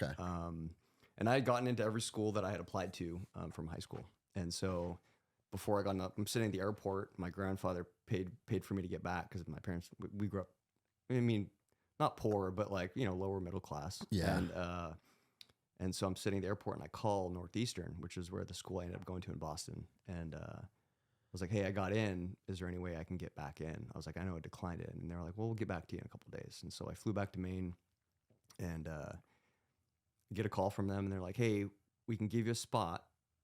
Okay. And I had gotten into every school that I had applied to from high school. And so before I got up, I'm sitting at the airport. My grandfather paid for me to get back because my parents, we grew up, I mean, not poor, but like, lower middle class. Yeah. And so I'm sitting at the airport and I call Northeastern, which is where the school I ended up going to in Boston. And I was like, hey, I got in. Is there any way I can get back in? I was like, I know I declined it. And they were like, well, we'll get back to you in a couple of days. And so I flew back to Maine and get a call from them. And they're like, hey, we can give you a spot,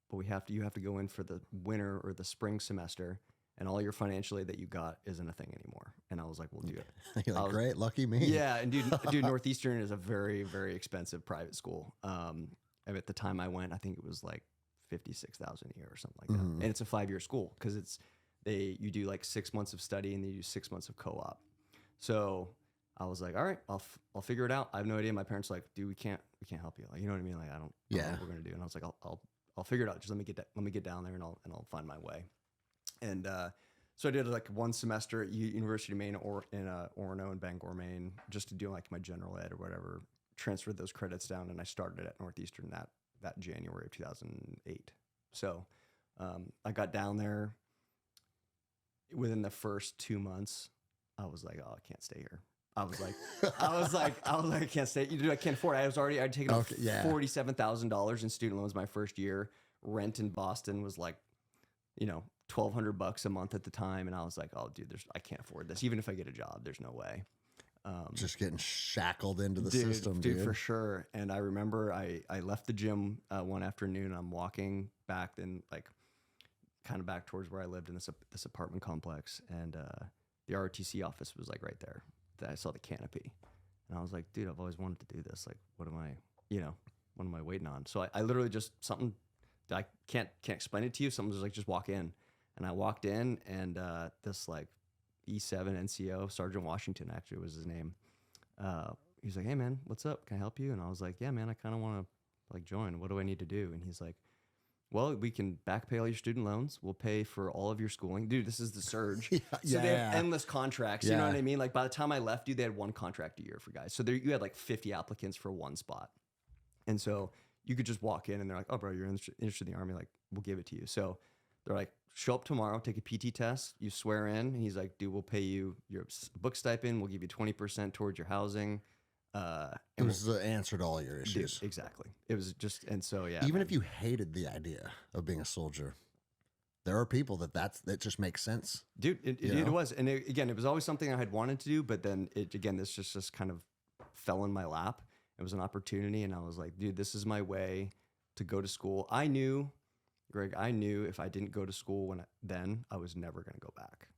but you have to go in for the winter or the spring semester. And all your financial aid that you got isn't a thing anymore. And I was like, we'll do it. You're like, great, lucky me. Yeah, and dude, Northeastern is a very, very expensive private school. And at the time I went, I think it was like $56,000 a year or something like that. And it's a 5-year school because you do like 6 months of study and then you do 6 months of co-op. So I was like, all right, I'll figure it out. I have no idea. My parents were like, dude, we can't help you. Like, you know what I mean? Like, I don't know what we're gonna do. And I was like, I'll figure it out. Just let me get down there and I'll find my way. And so I did like one semester at University of Maine or in Orono in Bangor, Maine, just to do like my general ed or whatever. Transferred those credits down, and I started at Northeastern that January of 2008. So I got down there. Within the first 2 months, I was like, oh, I can't stay here. I was like, I can't stay. I can't afford it. I'd taken $47,000 in student loans my first year. Rent in Boston was like, $1,200 a month at the time. And I was like, oh, dude, I can't afford this. Even if I get a job, there's no way. Just getting shackled into the system, dude. For sure. And I remember I left the gym one afternoon. And I'm walking back kind of back towards where I lived in this apartment complex. And the ROTC office was like right there. I saw the canopy. And I was like, dude, I've always wanted to do this. Like, what am I waiting on? So I literally just something, I can't explain it to you. Someone was like, just walk in. And I walked in and this like E7 NCO, Sergeant Washington actually was his name. He's like, hey man, what's up? Can I help you? And I was like, yeah, man, I kind of want to like join. What do I need to do? And he's like, well, we can back pay all your student loans. We'll pay for all of your schooling. Dude, this is the surge. They have endless contracts. You know what I mean? Like by the time I left, dude, they had one contract a year for guys. So you had like 50 applicants for one spot. And so you could just walk in and they're like, oh, bro, you're interested in the Army. Like, we'll give it to you. So they're like, show up tomorrow, take a PT test, you swear in. And he's like, dude, we'll pay you your book stipend. We'll give you 20% towards your housing. It was the answer to all your issues. Dude, exactly. It was just, and so, yeah. Even if you hated the idea of being a soldier, there are people that just makes sense. Dude, it was. And again, it was always something I had wanted to do, but then this just kind of fell in my lap. It was an opportunity. And I was like, dude, this is my way to go to school. Greg, I knew if I didn't go to school I was never going to go back.